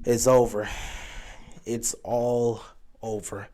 It's over. It's all over.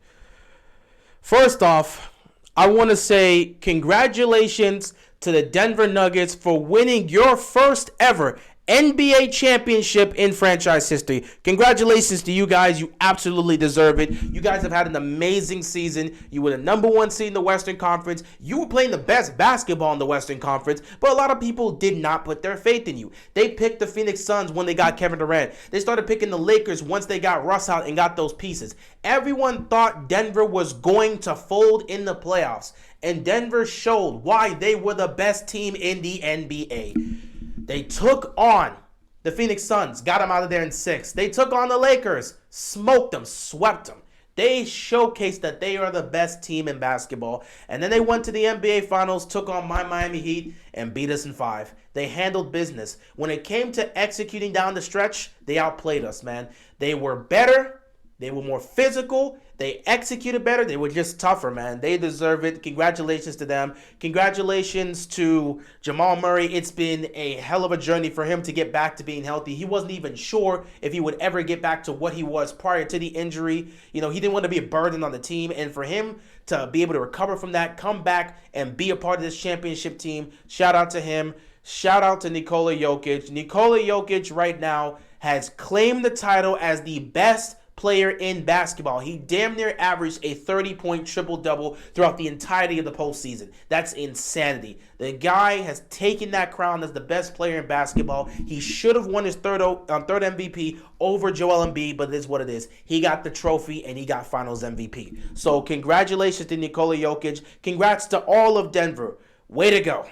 First off, I want to say congratulations to the Denver Nuggets for winning your first ever NBA championship in franchise history. Congratulations to you guys. You absolutely deserve it. You guys have had an amazing season. You were the number one seed in the Western Conference. You were playing the best basketball in the Western Conference, but a lot of people did not put their faith in you. They picked the Phoenix Suns when they got Kevin Durant. They started picking the Lakers once they got Russ out and got those pieces. Everyone thought Denver was going to fold in the playoffs, and Denver showed why they were the best team in the NBA. They took on the Phoenix Suns, got them out of there in 6. They took on the Lakers, smoked them, swept them. They showcased that they are the best team in basketball. And then they went to the NBA Finals, took on my Miami Heat, and beat us in 5. They handled business. When it came to executing down the stretch, they outplayed us, man. They were better. They were more physical. They executed better. They were just tougher, man. They deserve it. Congratulations to them. Congratulations to Jamal Murray. It's been a hell of a journey for him to get back to being healthy. He wasn't even sure if he would ever get back to what he was prior to the injury. You know, he didn't want to be a burden on the team. And for him to be able to recover from that, come back and be a part of this championship team, shout out to him. Shout out to Nikola Jokic. Nikola Jokic right now has claimed the title as the best player in basketball. He damn near averaged a 30-point triple-double throughout the entirety of the postseason. That's insanity. The guy has taken that crown as the best player in basketball. He should have won his third MVP over Joel Embiid, but it is what it is. He got the trophy and he got Finals MVP. So congratulations to Nikola Jokic. Congrats to all of Denver. Way to go.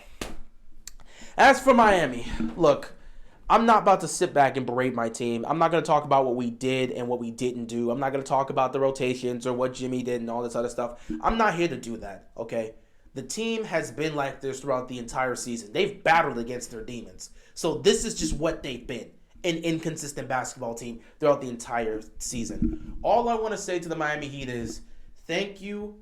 As for Miami, look, I'm not about to sit back and berate my team. I'm not going to talk about what we did and what we didn't do. I'm not going to talk about the rotations or what Jimmy did and all this other stuff. I'm not here to do that, okay? The team has been like this throughout the entire season. They've battled against their demons. So this is just what they've been, an inconsistent basketball team throughout the entire season. All I want to say to the Miami Heat is thank you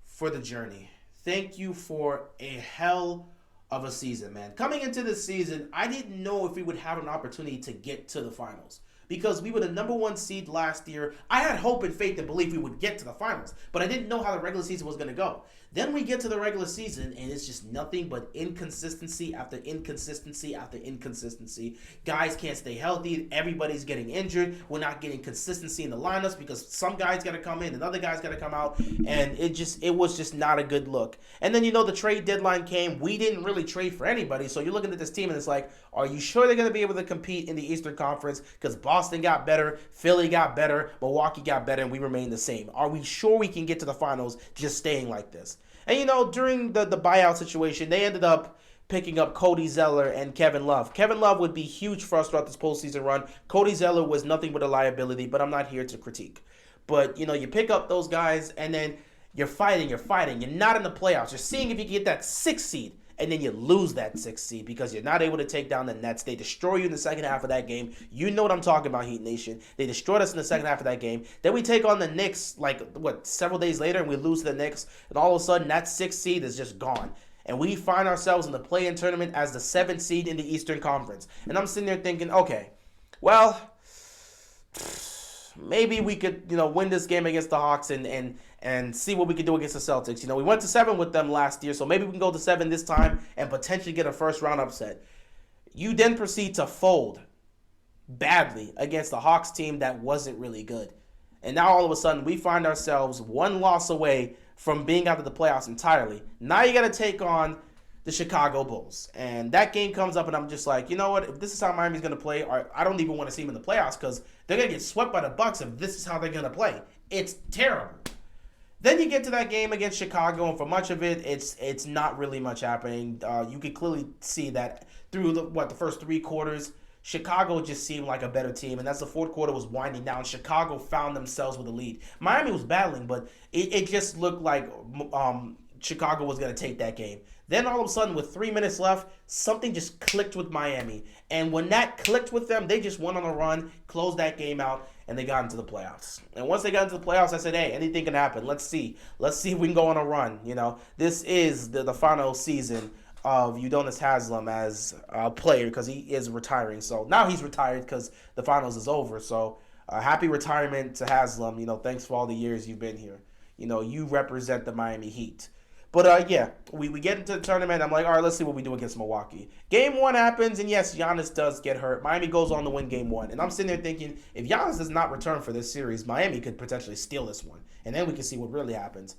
for the journey. Thank you for a hell of a season, man. Coming into this season, I didn't know if we would have an opportunity to get to the finals because we were the number one seed last year. I had hope and faith and belief we would get to the finals, but I didn't know how the regular season was going to go. Then we get to the regular season, and it's just nothing but inconsistency after inconsistency after inconsistency. Guys can't stay healthy. Everybody's getting injured. We're not getting consistency in the lineups because some guys got to come in and other guys got to come out, and it was just not a good look. And then, the trade deadline came. We didn't really trade for anybody, so you're looking at this team, and it's like, are you sure they're going to be able to compete in the Eastern Conference? Because Boston got better, Philly got better, Milwaukee got better, and we remain the same. Are we sure we can get to the finals just staying like this? And, during the buyout situation, they ended up picking up Cody Zeller and Kevin Love. Kevin Love would be huge for us throughout this postseason run. Cody Zeller was nothing but a liability, but I'm not here to critique. But, you pick up those guys, and then you're fighting. You're not in the playoffs. You're seeing if you can get that 6th seed, and then you lose that 6th seed because you're not able to take down the Nets. They destroy you in the second half of that game. You know what I'm talking about, Heat Nation. They destroyed us in the second half of that game. Then we take on the Knicks, several days later, and we lose to the Knicks. And all of a sudden, that 6th seed is just gone. And we find ourselves in the play-in tournament as the 7th seed in the Eastern Conference. And I'm sitting there thinking, okay, well, maybe we could, win this game against the Hawks and see what we can do against the Celtics. We went to 7 with them last year, so maybe we can go to 7 this time and potentially get a first-round upset. You then proceed to fold badly against the Hawks team that wasn't really good. And now all of a sudden we find ourselves one loss away from being out of the playoffs entirely. Now you got to take on the Chicago Bulls. And that game comes up and I'm just like, you know what? If this is how Miami's going to play, I don't even want to see them in the playoffs because they're going to get swept by the Bucks if this is how they're going to play. It's terrible. Then you get to that game against Chicago, and for much of it, it's not really much happening. You could clearly see that through the first 3 quarters, Chicago just seemed like a better team, and as the fourth quarter was winding down, Chicago found themselves with a lead. Miami was battling, but it just looked like Chicago was going to take that game. Then all of a sudden, with 3 minutes left, something just clicked with Miami. And when that clicked with them, they just went on a run, closed that game out, and they got into the playoffs. And once they got into the playoffs, I said, hey, anything can happen. Let's see. Let's see if we can go on a run. This is the final season of Udonis Haslem as a player because he is retiring. So now he's retired because the finals is over. So Happy retirement to Haslam. Thanks for all the years you've been here. You represent the Miami Heat. But yeah, we get into the tournament. I'm like, all right, let's see what we do against Milwaukee. Game 1 happens, and yes, Giannis does get hurt. Miami goes on to win Game 1. And I'm sitting there thinking, if Giannis does not return for this series, Miami could potentially steal this one. And then we can see what really happens.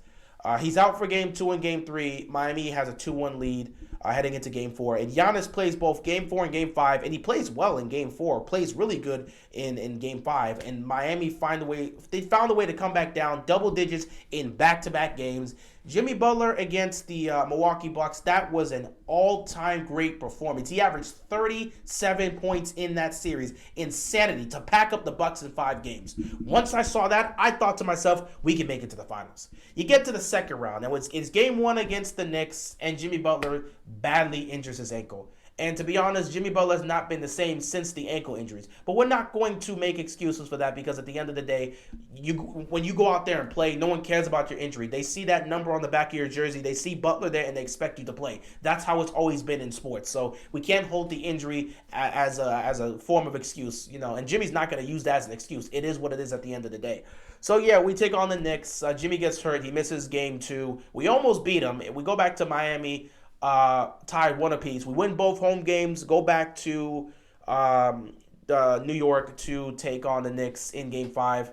He's out for Game 2 and Game 3. Miami has a 2-1 lead heading into Game 4. And Giannis plays both Game 4 and Game 5, and he plays well in Game 4, plays really good in Game 5. And Miami found a way to come back down double digits in back-to-back games. Jimmy Butler against the Milwaukee Bucks, that was an all-time great performance. He averaged 37 points in that series. Insanity to pack up the Bucks in 5 games. Once I saw that, I thought to myself, we can make it to the finals. You get to the second round. Now, it's Game 1 against the Knicks, and Jimmy Butler badly injures his ankle. And to be honest, Jimmy Butler has not been the same since the ankle injuries. But we're not going to make excuses for that, because at the end of the day, when you go out there and play, no one cares about your injury. They see that number on the back of your jersey. They see Butler there, and they expect you to play. That's how it's always been in sports. So we can't hold the injury as a form of excuse. And Jimmy's not going to use that as an excuse. It is what it is at the end of the day. So yeah, we take on the Knicks. Jimmy gets hurt. He misses Game 2. We almost beat him. We go back to Miami. Tied 1 apiece. We win both home games, go back to New York to take on the Knicks in Game 5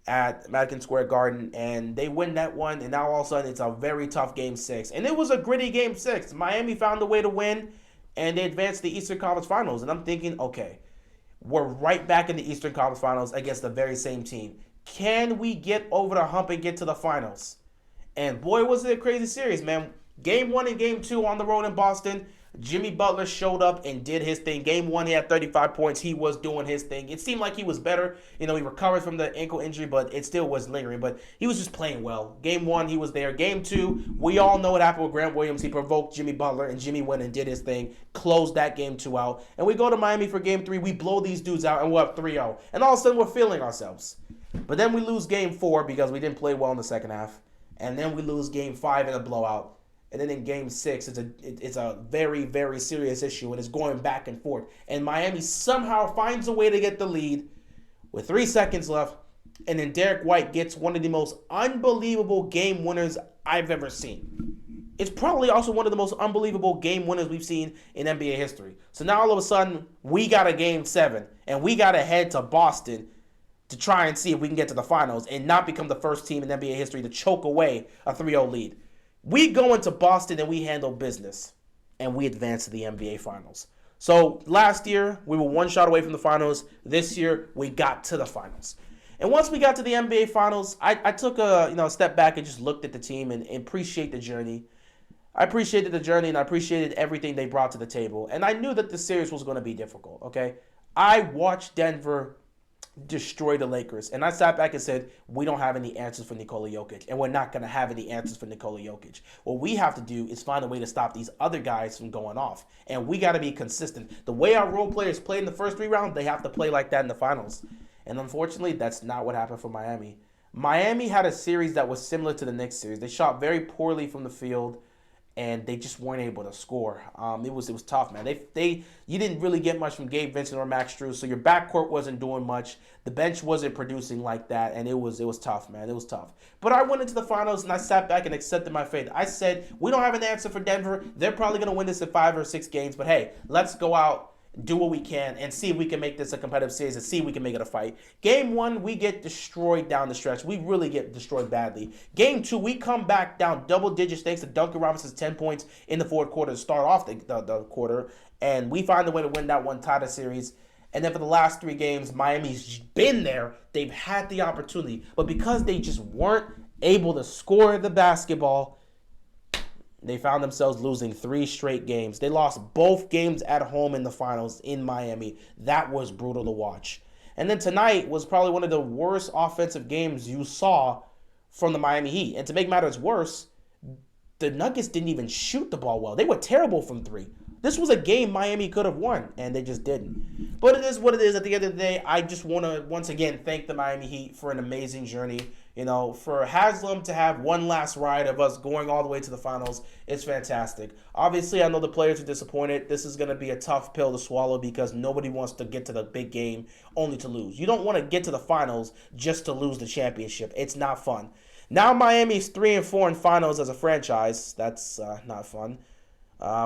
at Madison Square Garden, and they win that one, and now all of a sudden it's a very tough Game 6. And it was a gritty Game 6. Miami found a way to win, and they advanced to the Eastern Conference Finals, and I'm thinking, okay, we're right back in the Eastern Conference Finals against the very same team. Can we get over the hump and get to the finals? And boy, was it a crazy series, man. Game 1 and Game 2 on the road in Boston, Jimmy Butler showed up and did his thing. Game 1, he had 35 points. He was doing his thing. It seemed like he was better. He recovered from the ankle injury, but it still was lingering. But he was just playing well. Game 1, he was there. Game 2, we all know what happened with Grant Williams. He provoked Jimmy Butler, and Jimmy went and did his thing, closed that Game 2 out. And we go to Miami for Game 3. We blow these dudes out, and we're up 3-0. And all of a sudden, we're feeling ourselves. But then we lose Game 4 because we didn't play well in the second half. And then we lose Game 5 in a blowout. And then in Game 6, it's a very, very serious issue, and it's going back and forth. And Miami somehow finds a way to get the lead with 3 seconds left, and then Derek White gets one of the most unbelievable game winners I've ever seen. It's probably also one of the most unbelievable game winners we've seen in NBA history. So now all of a sudden, we got a Game 7, and we got to head to Boston to try and see if we can get to the finals and not become the first team in NBA history to choke away a 3-0 lead. We go into Boston and we handle business, and we advance to the NBA Finals. So last year, we were 1 shot away from the finals. This year, we got to the finals. And once we got to the NBA Finals, I took a step back and just looked at the team and appreciate the journey. I appreciated the journey, and I appreciated everything they brought to the table. And I knew that the series was going to be difficult, okay? I watched Denver destroy the Lakers. And I sat back and said, we don't have any answers for Nikola Jokic, and we're not going to have any answers for Nikola Jokic. What we have to do is find a way to stop these other guys from going off, and we got to be consistent. The way our role players played in the first 3 rounds, they have to play like that in the finals. And unfortunately, that's not what happened for Miami. Miami had a series that was similar to the Knicks series. They shot very poorly from the field, and they just weren't able to score. It was tough, man. You didn't really get much from Gabe Vincent or Max Strus, so your backcourt wasn't doing much. The bench wasn't producing like that, and it was tough, man. It was tough. But I went into the finals, and I sat back and accepted my fate. I said, we don't have an answer for Denver. They're probably going to win this in 5 or 6 games, but hey, let's go out, do what we can, and see if we can make this a competitive series and see if we can make it a fight. Game 1, we get destroyed down the stretch. We really get destroyed badly. Game 2, we come back down double digits thanks to Duncan Robinson's 10 points in the fourth quarter to start off the quarter, and we find a way to win that one, tie the series. And then for the last 3 games, Miami's been there. They've had the opportunity, but because they just weren't able to score the basketball, they found themselves losing 3 straight games. They lost both games at home in the finals in Miami. That was brutal to watch. And then tonight was probably one of the worst offensive games you saw from the Miami Heat. And to make matters worse, the Nuggets didn't even shoot the ball well. They were terrible from 3. This was a game Miami could have won, and they just didn't. But it is what it is. At the end of the day, I just want to once again thank the Miami Heat for an amazing journey. For Haslam to have one last ride of us going all the way to the finals, it's fantastic. Obviously, I know the players are disappointed. This is going to be a tough pill to swallow because nobody wants to get to the big game only to lose. You don't want to get to the finals just to lose the championship. It's not fun. Now Miami's 3-4 in finals as a franchise. That's not fun.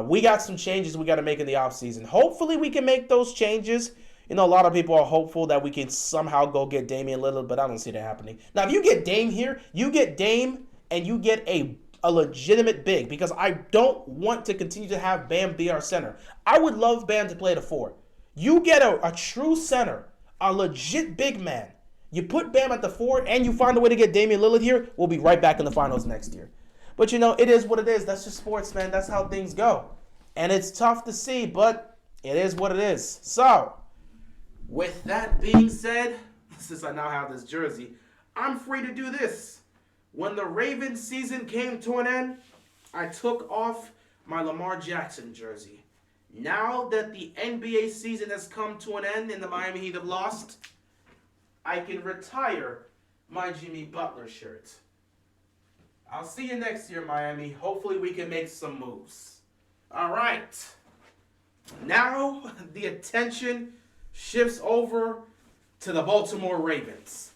We got some changes we got to make in the offseason. Hopefully we can make those changes. A lot of people are hopeful that we can somehow go get Damian Lillard, but I don't see that happening. Now, if you get Dame here, you get Dame and you get a legitimate big because I don't want to continue to have Bam be our center. I would love Bam to play the 4. You get a true center, a legit big man. You put Bam at the 4 and you find a way to get Damian Lillard here, we'll be right back in the finals next year. But, it is what it is. That's just sports, man. That's how things go. And it's tough to see, but it is what it is. So, with that being said, since I now have this jersey, I'm free to do this. When the Ravens season came to an end, I took off my Lamar Jackson jersey. Now that the NBA season has come to an end and the Miami Heat have lost, I can retire my Jimmy Butler shirt. I'll see you next year, Miami. Hopefully we can make some moves. All right. Now the attention shifts over to the Baltimore Ravens,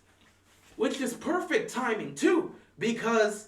which is perfect timing too, because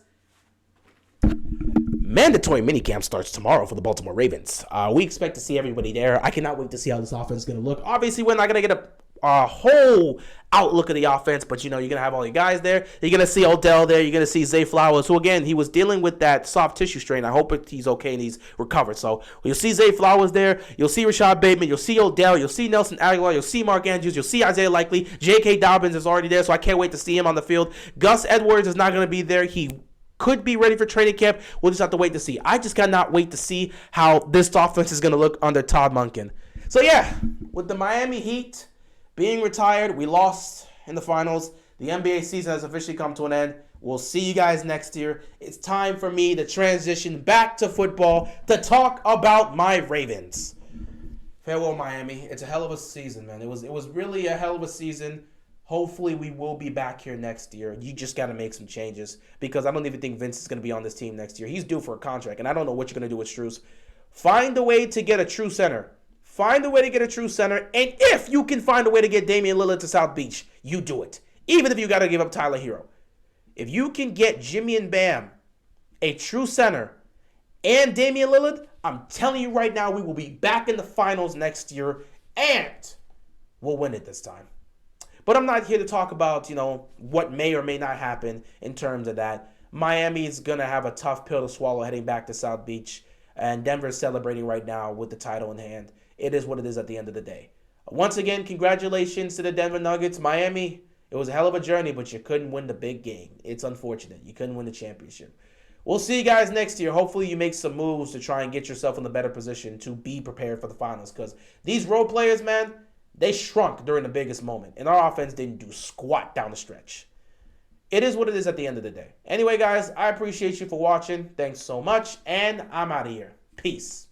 mandatory minicamp starts tomorrow for the Baltimore Ravens. We expect to see everybody there. I cannot wait to see how this offense is going to look. Obviously, we're not going to get a whole outlook of the offense, but you're going to have all your guys there. You're going to see Odell there. You're going to see Zay Flowers, who again, he was dealing with that soft tissue strain. I hope he's okay and he's recovered. So you'll see Zay Flowers there. You'll see Rashad Bateman. You'll see Odell. You'll see Nelson Aguilar. You'll see Mark Andrews. You'll see Isaiah Likely. J.K. Dobbins is already there, so I can't wait to see him on the field. Gus Edwards is not going to be there. He could be ready for training camp. We'll just have to wait to see. I just cannot wait to see how this offense is going to look under Todd Monken. So yeah, with the Miami Heat being retired, we lost in the finals. The NBA season has officially come to an end. We'll see you guys next year. It's time for me to transition back to football to talk about my Ravens. Farewell, Miami. It's a hell of a season, man. It was really a hell of a season. Hopefully, we will be back here next year. You just got to make some changes because I don't even think Vince is going to be on this team next year. He's due for a contract, and I don't know what you're going to do with Strus. Find a way to get a true center. Find a way to get a true center, and if you can find a way to get Damian Lillard to South Beach, you do it. Even if you got to give up Tyler Hero. If you can get Jimmy and Bam, a true center, and Damian Lillard, I'm telling you right now, we will be back in the finals next year, and we'll win it this time. But I'm not here to talk about, what may or may not happen in terms of that. Miami is going to have a tough pill to swallow heading back to South Beach, and Denver is celebrating right now with the title in hand. It is what it is at the end of the day. Once again, congratulations to the Denver Nuggets. Miami, it was a hell of a journey, but you couldn't win the big game. It's unfortunate. You couldn't win the championship. We'll see you guys next year. Hopefully you make some moves to try and get yourself in a better position to be prepared for the finals because these role players, man, they shrunk during the biggest moment, and our offense didn't do squat down the stretch. It is what it is at the end of the day. Anyway, guys, I appreciate you for watching. Thanks so much, and I'm out of here. Peace.